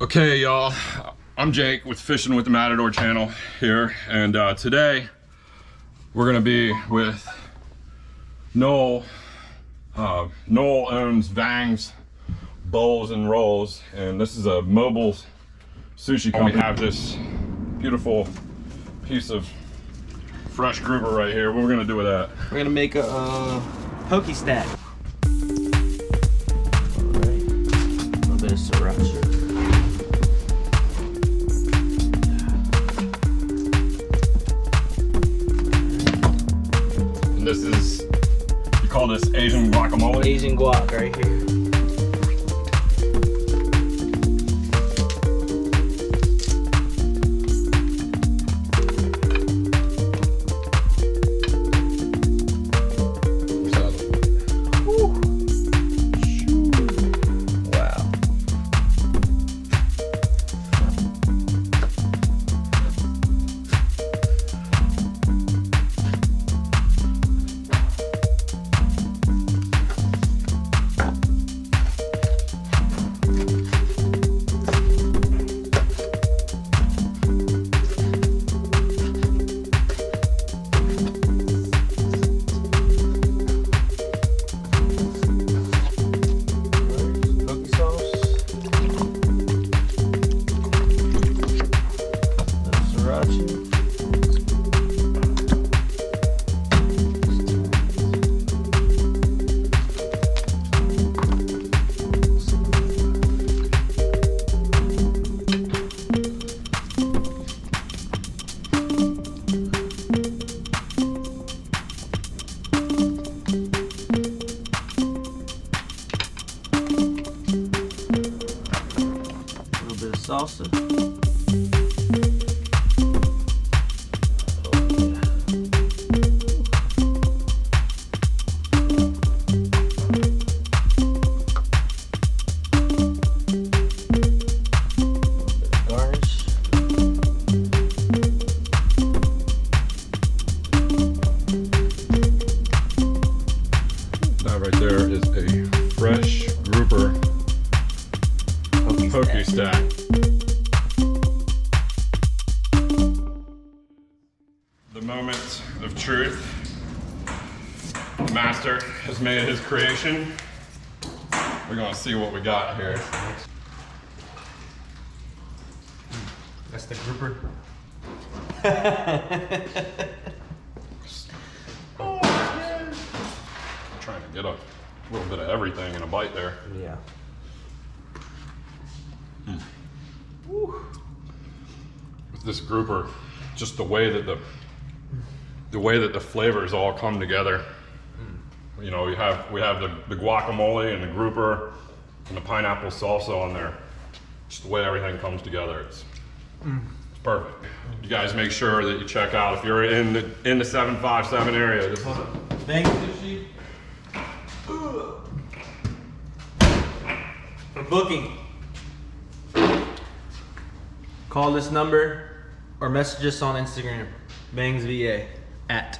Okay, y'all, I'm Jake with Fishing with the Matador channel here, and today we're gonna be with Noel. Noel owns Vang's Bowls and Rolls, and this is a mobile sushi company. We have this beautiful piece of fresh grouper right here. What we're gonna do with that? We're gonna make a poke stack. Alright, a little bit of sriracha. This is, you call this Asian guacamole? Asian guac right here. Salsa. Garnish. That right there is a fresh grouper poke stack. The moment of truth. The master has made his creation. We're gonna see what we got here. That's the grouper. Oh, man. Trying to get a little bit of everything in a bite there. Yeah. With this grouper, just the way that the flavors all come together. You know, we have the guacamole and the grouper and the pineapple salsa on there. Just the way everything comes together, it's perfect. You guys make sure that you check out if you're in the 757 area. This is Vang Sushi. For booking, call this number or message us on Instagram, Vangs VA @